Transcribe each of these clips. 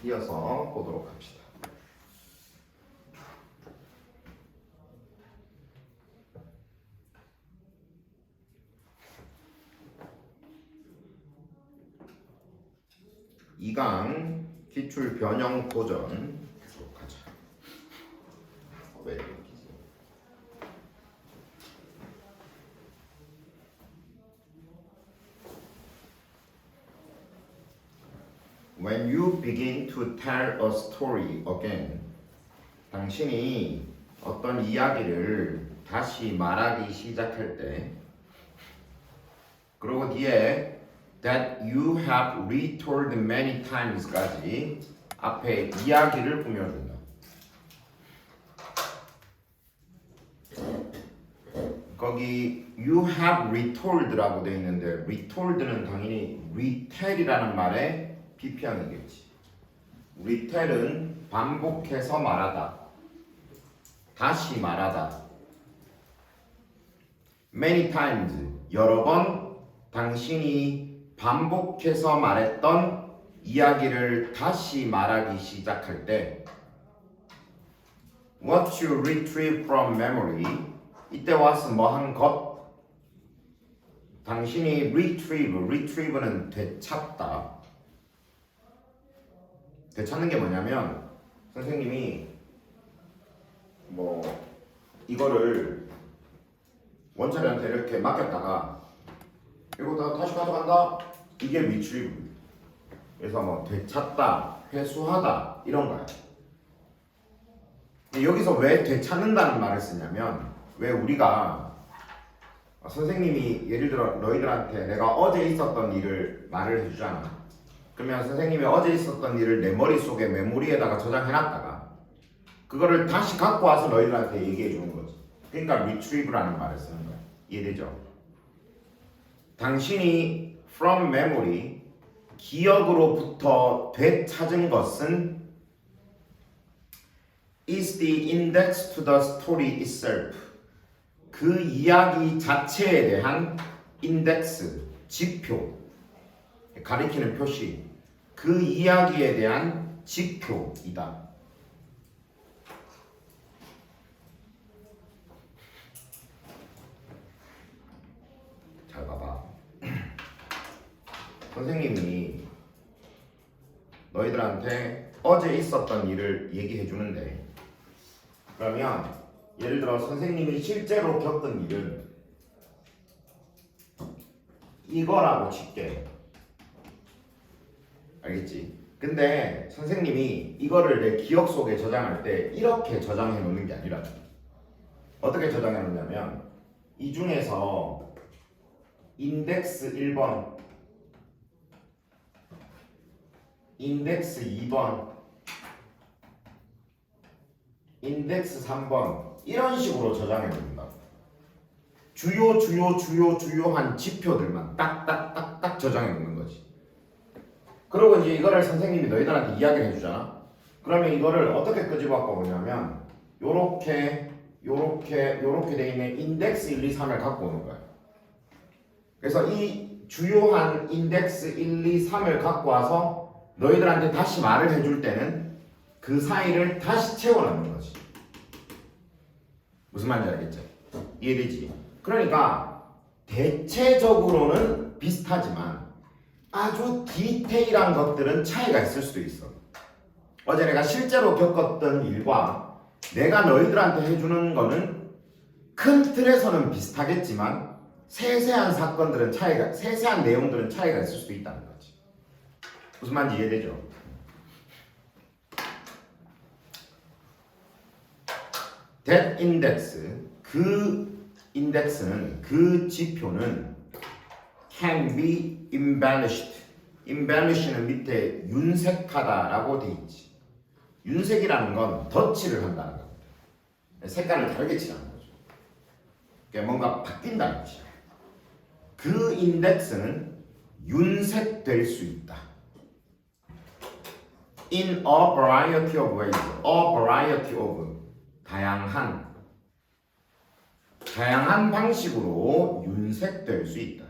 이어서 보도록 합시다. 이강 기출 변형 도전 계속 하자. 왜 이렇게 When you begin to tell a story again, 당신이 어떤 이야기를 다시 말하기 시작할 때, 그리고 뒤에 that you have retold many times까지 앞에 이야기를 꾸며준다. 거기 you have retold라고 되어 있는데 retold는 당연히 retell이라는 말의 비평이겠지. retell은 반복해서 말하다, 다시 말하다. many times, 여러 번 당신이 반복해서 말했던 이야기를 다시 말하기 시작할 때 what you retrieve from memory, 이때 와서 뭐 한 것, 당신이 retrieve는 되찾다. 되찾는 게 뭐냐면 선생님이 뭐 이거를 원차례한테 이렇게 맡겼다가 이거 다 다시 가져간다. 이게 retrieve. 그래서 뭐 되찾다, 회수하다 이런 거야. 여기서 왜 되찾는다는 말을 쓰냐면 왜 우리가 선생님이 예를 들어 너희들한테 내가 어제 있었던 일을 말을 해주잖아. 그러면 선생님이 어제 있었던 일을 내 머릿속에 메모리에다가 저장해놨다가 그거를 다시 갖고 와서 너희들한테 얘기해 주는 거지. 그러니까 retrieve라는 말을 쓰는 거야. 이해되죠? 당신이 from memory, 기억으로부터 되찾은 것은 is the index to the story itself. 그 이야기 자체에 대한 인덱스, 지표, 가리키는 표시, 그 이야기에 대한 지표이다. 잘 봐봐. 선생님이 너희들한테 어제 있었던 일을 얘기해 주는데, 그러면 예를 들어 선생님이 실제로 겪은 일은 이거라고 칠게. 알겠지? 근데 선생님이 이거를 내 기억 속에 저장할 때 이렇게 저장해 놓는 게 아니라 어떻게 저장해 놓냐면 이 중에서 인덱스 1번, 인덱스 2번, 인덱스 3번 이런 식으로 저장해 놓는다. 주요한 지표들만 딱딱딱딱 저장해 놓는 거지. 그리고 이제 이거를 선생님이 너희들한테 이야기를 해주잖아. 그러면 이거를 어떻게 끄집어 갖고 오냐면 요렇게 돼 있는 인덱스 1, 2, 3을 갖고 오는 거야. 그래서 이 주요한 인덱스 1, 2, 3을 갖고 와서 너희들한테 다시 말을 해줄 때는 그 사이를 다시 채워넣는 거지. 무슨 말인지 알겠죠? 이해되지? 그러니까 대체적으로는 비슷하지만 아주 디테일한 것들은 차이가 있을 수도 있어. 어제 내가 실제로 겪었던 일과 내가 너희들한테 해주는 거는 큰 틀에서는 비슷하겠지만 세세한 사건들은 세세한 내용들은 차이가 있을 수도 있다는 거지. 무슨 말인지 이해되죠? that index, 그 인덱스는, 그 지표는 can be embellished. embellish는 밑에 윤색하다라고 돼 있지. 윤색이라는 건 덧칠을 한다는 겁니다. 색깔을 다르게 칠하는 거죠. 그러니까 뭔가 바뀐다는 뜻이야. 그 인덱스는 윤색될 수 있다. In a variety of ways. A variety of. 다양한 방식으로 윤색될 수 있다.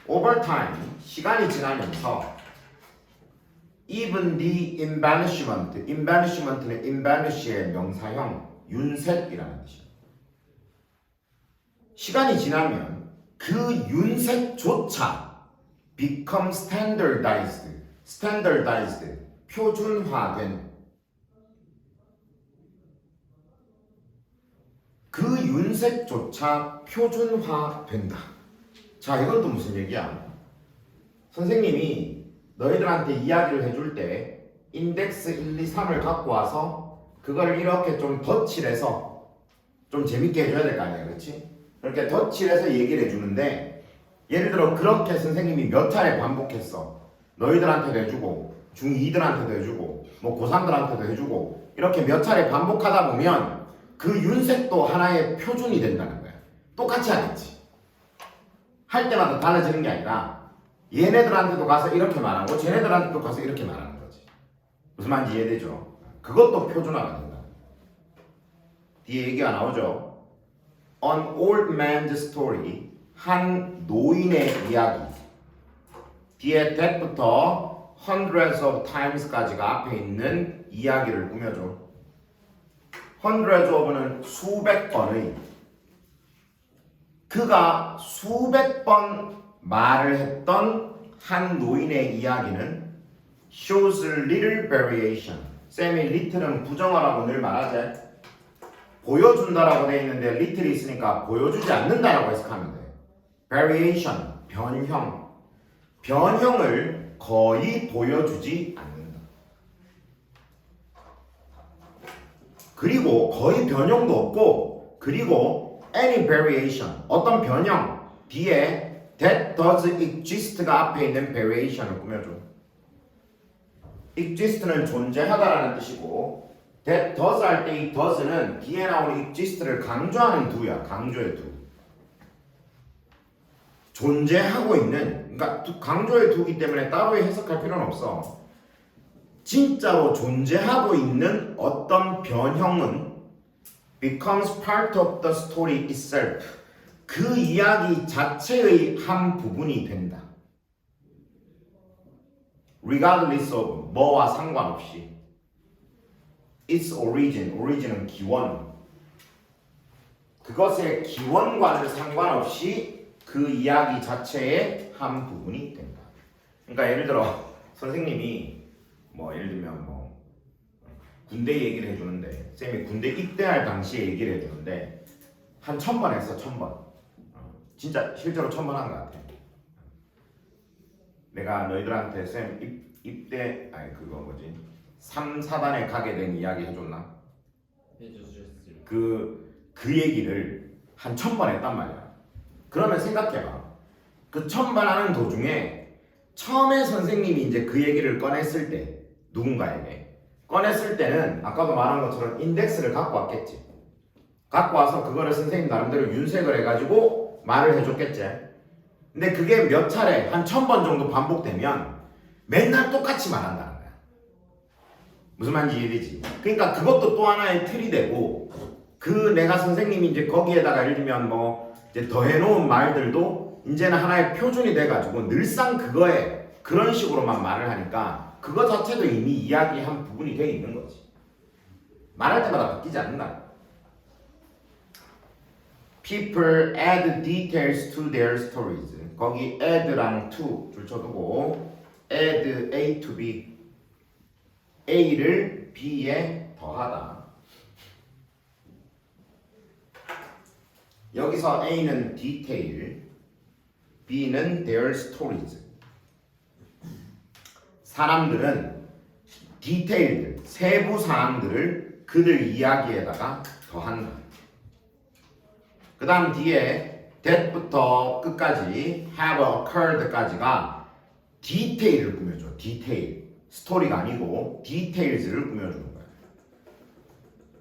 Over time, 시간이 지나면서 even the embellishment는 embellish의 명사형 윤색이라는 뜻이에요. 시간이 지나면 그 윤색조차 become standardized, 표준화된 그 윤색조차 표준화된다. 자, 이건 또 무슨 얘기야? 선생님이 너희들한테 이야기를 해줄 때 인덱스 1, 2, 3을 갖고 와서 그걸 이렇게 좀 덧칠해서 좀 재밌게 해줘야 될 거 아니야, 그렇지? 그렇게 덧칠해서 얘기를 해주는데 예를 들어 그렇게 선생님이 몇 차례 반복했어. 너희들한테도 해주고 중2들한테도 해주고 뭐 고3들한테도 해주고 이렇게 몇 차례 반복하다 보면 그 윤색도 하나의 표준이 된다는 거야. 똑같이 하겠지. 할 때마다 달라지는 게 아니라 얘네들한테도 가서 이렇게 말하고 쟤네들한테도 가서 이렇게 말하는 거지. 무슨 말인지 이해되죠? 그것도 표준화가 된다. 뒤에 얘기가 나오죠. An old man's story, 한 노인의 이야기. 뒤에 that부터 hundreds of times까지가 앞에 있는 이야기를 꾸며줘. hundreds of는 수백 번의, 그가 수백 번 말을 했던 한 노인의 이야기는 shows little variation. 쌤이 little은 부정어라고 늘 말하지. 보여준다라고 돼 있는데 little이 있으니까 보여주지 않는다라고 해석하면 돼. variation, 변형. 변형을 거의 보여주지 않는다. 그리고 거의 변형도 없고, 그리고 any variation, 어떤 변형 뒤에 that does exist가 앞에 있는 variation을 꾸며줘. exist는 존재하다라는 뜻이고, that does 할 때 이 does는 뒤에 나오는 exist를 강조하는 do야. 강조의 do. 존재하고 있는, 그러니까 강조의 do이기 때문에 따로 해석할 필요는 없어. 진짜로 존재하고 있는 어떤 변형은 becomes part of the story itself. 그 이야기 자체의 한 부분이 된다. regardless of, 뭐와 상관없이. its origin은 기원. 그것의 기원과는 상관없이 그 이야기 자체의 한 부분이 된다. 그러니까 예를 들어 선생님이 뭐 예를 들면 뭐 군대 얘기를 해주는데 쌤이 군대 입대할 당시에 얘기를 해주는데 한 1000번 했어. 1000번. 진짜 실제로 1000번 한 것 같아. 내가 너희들한테 쌤 입대 아니 그거 뭐지 3, 4단에 가게 된 이야기 해줬나? 해주셨어요. 그 얘기를 한 1000번 했단 말이야. 그러면 생각해봐. 그 1000번 하는 도중에 처음에 선생님이 이제 그 얘기를 꺼냈을 때 누군가에게 꺼냈을 때는 아까도 말한 것처럼 인덱스를 갖고 왔겠지. 갖고 와서 그거를 선생님 나름대로 윤색을 해가지고 말을 해줬겠지. 근데 그게 몇 차례 한 1000번 정도 반복되면 맨날 똑같이 말한다는 거야. 무슨 말인지 이해되지? 그러니까 그것도 또 하나의 틀이 되고 그 내가 선생님이 이제 거기에다가 예를 들면 뭐 이제 더해놓은 말들도 이제는 하나의 표준이 돼가지고 늘상 그거에 그런 식으로만 말을 하니까 그거 자체도 이미 이야기의 한 부분이 돼 있는 거지. 말할 때마다 바뀌지 않는다. People add details to their stories. 거기 add랑 to 줄쳐두고 add A to B. A를 B에 더하다. 여기서 A는 detail, B는 their stories. 사람들은 디테일들, 세부 사항들을 그들 이야기에다가 더한다. 그 다음 뒤에 that부터 끝까지 have occurred까지가 디테일을 꾸며줘. 디테일. 스토리가 아니고 디테일즈를 꾸며주는 거야.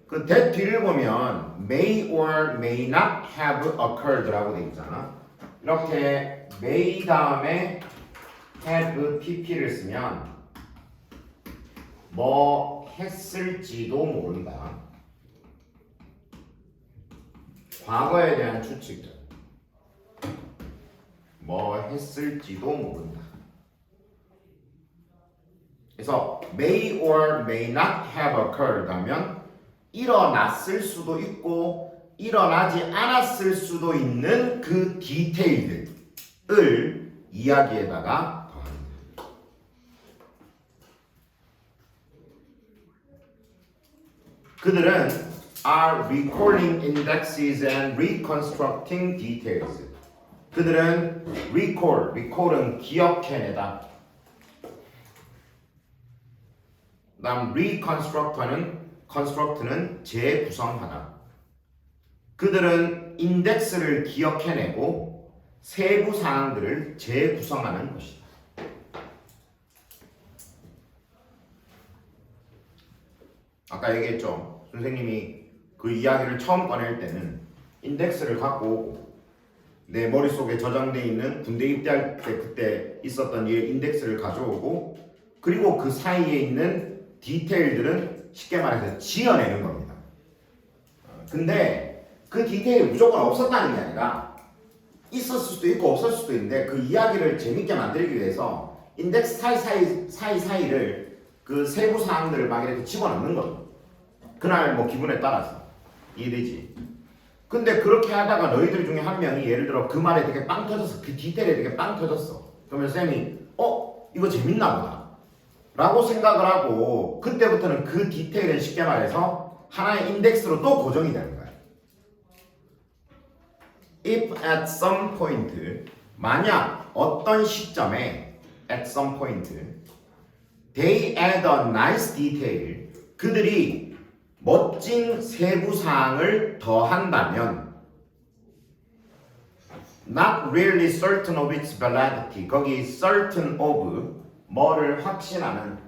그 that 뒤를 보면 may or may not have occurred라고 돼 있잖아. 이렇게 may 다음에 have pp를 쓰면 뭐 했을지도 모른다. 과거에 대한 추측들. 뭐 했을지도 모른다. 그래서 may or may not have occurred 하면 일어났을 수도 있고 일어나지 않았을 수도 있는 그 디테일들을 이야기에다가 더합니다. 그들은 are recalling indexes and reconstructing details. 그들은 recall은 기억해내다. 다음 construct는 재구성하다. 그들은 인덱스를 기억해내고 세부 사항들을 재구성하는 것이다. 아까 얘기했죠. 선생님이 그 이야기를 처음 꺼낼 때는 인덱스를 갖고 오고 내 머릿속에 저장되어 있는 군대 입대할 때 그때 있었던 이 인덱스를 가져오고 그리고 그 사이에 있는 디테일들은 쉽게 말해서 지어내는 겁니다. 근데 그 디테일이 무조건 없었다는 게 아니라 있었을 수도 있고 없었을 수도 있는데 그 이야기를 재밌게 만들기 위해서 인덱스 사이사이를 그 세부 사항들을 막 이렇게 집어넣는 거죠. 그날 뭐 기분에 따라서. 이해되지? 근데 그렇게 하다가 너희들 중에 한 명이 예를 들어 그 말에 되게 빵 터졌어. 그 디테일에 되게 빵 터졌어. 그러면 쌤이 이거 재밌나 보다 라고 생각을 하고 그때부터는 그 디테일은 쉽게 말해서 하나의 인덱스로 또 고정이 되는 거야. If at some point 만약 어떤 시점에 at some point they add a nice detail 그들이 멋진 세부 사항을 더한다면 not really certain of its validity 거기 certain of 뭐를 확신하는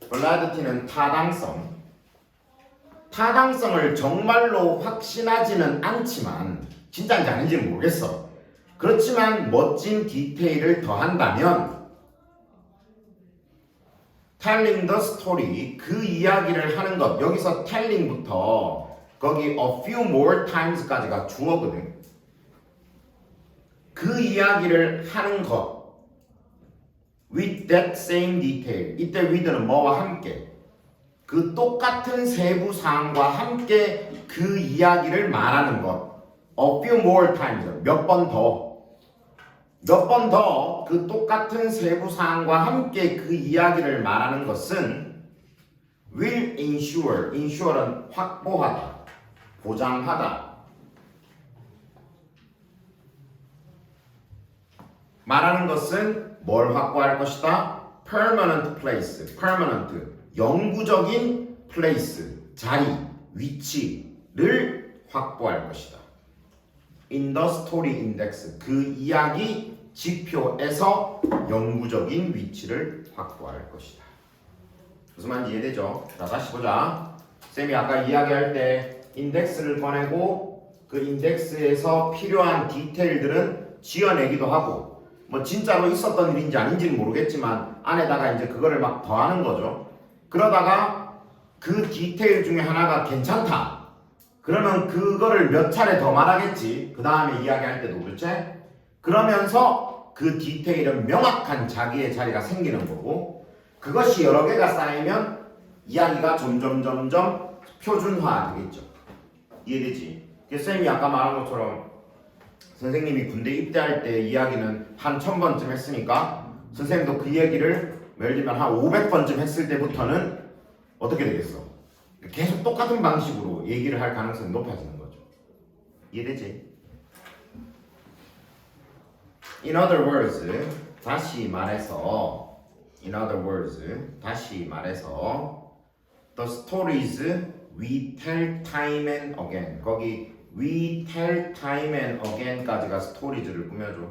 validity는 타당성을 정말로 확신하지는 않지만 진짜인지 아닌지는 모르겠어. 그렇지만 멋진 디테일을 더한다면 telling the story 그 이야기를 하는 것 여기서 telling부터 거기 a few more times까지가 주어거든. 그 이야기를 하는 것 with that same detail 이때 with는 뭐와 함께 그 똑같은 세부 사항과 함께 그 이야기를 말하는 것 a few more times 몇 번 더 그 똑같은 세부 사항과 함께 그 이야기를 말하는 것은 will ensure는 확보하다 보장하다 말하는 것은 뭘 확보할 것이다? permanent place, permanent, 영구적인 place, 자리, 위치를 확보할 것이다. in the story index, 그 이야기 지표에서 영구적인 위치를 확보할 것이다. 무슨 말인지 이해되죠? 자, 다시 보자. 쌤이 아까 이야기할 때 인덱스를 꺼내고 그 인덱스에서 필요한 디테일들은 지어내기도 하고 뭐 진짜로 있었던 일인지 아닌지는 모르겠지만 안에다가 이제 그거를 막 더하는 거죠. 그러다가 그 디테일 중에 하나가 괜찮다. 그러면 그거를 몇 차례 더 말하겠지. 그 다음에 이야기할 때도 그렇지? 그러면서 그 디테일은 명확한 자기의 자리가 생기는 거고 그것이 여러 개가 쌓이면 이야기가 점점 표준화 되겠죠. 이해되지? 쌤이 아까 말한 것처럼 선생님이 군대 입대할 때 이야기는 한 1000번쯤 했으니까 선생님도 그 얘기를 예를 들면 한 500번쯤 했을 때부터는 어떻게 되겠어? 계속 똑같은 방식으로 얘기를 할 가능성이 높아지는 거죠. 이해되지? In other words, 다시 말해서 the stories we tell time and again 거기 we tell time and again까지가 스토리즈를 꾸며줘.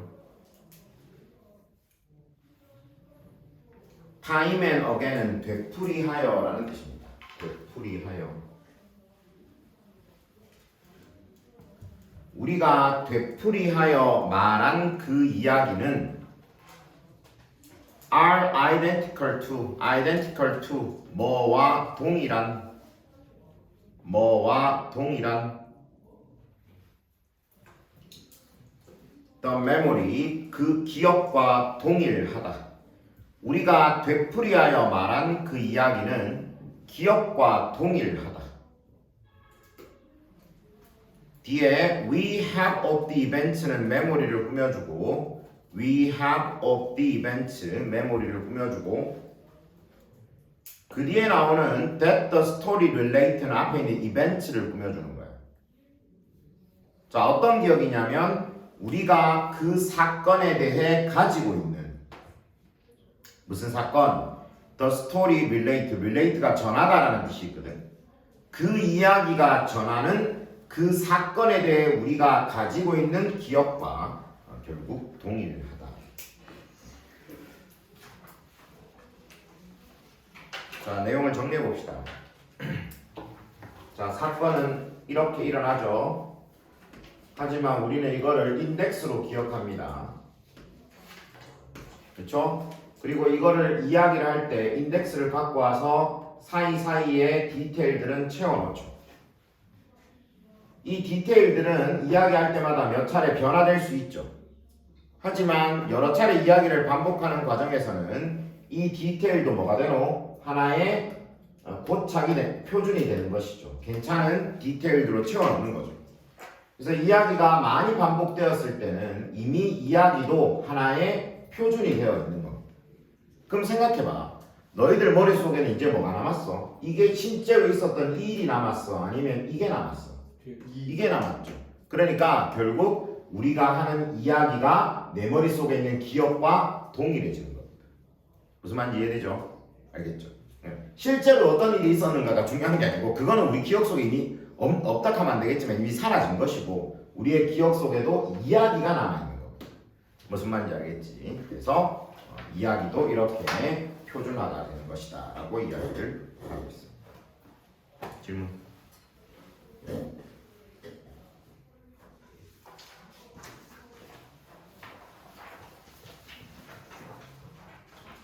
time and again은 되풀이하여라는 뜻입니다. 되풀이하여. 우리가 되풀이하여 말한 그 이야기는 are identical to 뭐와 동일한 the memory 그 기억과 동일하다. 우리가 되풀이하여 말한 그 이야기는 기억과 동일하다. 뒤에 we have of the events는 메모리를 꾸며주고 we have of the events 메모리를 꾸며주고 그 뒤에 나오는 that the story relate는 앞에 있는 events를 꾸며주는 거예요. 자, 어떤 기억이냐면 우리가 그 사건에 대해 가지고 있는 무슨 사건? The story relate가 전하다라는 뜻이 있거든. 그 이야기가 전하는 그 사건에 대해 우리가 가지고 있는 기억과 결국 동일하다. 자, 내용을 정리해 봅시다. 자, 사건은 이렇게 일어나죠. 하지만 우리는 이거를 인덱스로 기억합니다. 그렇죠? 그리고 이거를 이야기를 할 때 인덱스를 갖고 와서 사이사이에 디테일들은 채워넣죠. 이 디테일들은 이야기할 때마다 몇 차례 변화될 수 있죠. 하지만 여러 차례 이야기를 반복하는 과정에서는 이 디테일도 뭐가 되노? 하나의 고착이 표준이 되는 것이죠. 괜찮은 디테일들로 채워넣는 거죠. 그래서 이야기가 많이 반복되었을 때는 이미 이야기도 하나의 표준이 되어 있는 겁니다. 그럼 생각해봐. 너희들 머릿속에는 이제 뭐가 남았어? 이게 실제로 있었던 이 일이 남았어? 아니면 이게 남았어? 이게 남았죠. 그러니까 결국 우리가 하는 이야기가 내 머릿속에 있는 기억과 동일해지는 겁니다. 무슨 말인지 이해되죠? 알겠죠? 네. 실제로 어떤 일이 있었는가가 중요한 게 아니고 그거는 우리 기억 속에 이미 없다 하면 안 되겠지만 이미 사라진 것이고 우리의 기억 속에도 이야기가 남아있는 겁니다. 무슨 말인지 알겠지? 그래서 이야기도 이렇게 표준화가 되는 것이다 라고 이야기를 하고 있습니다. 질문?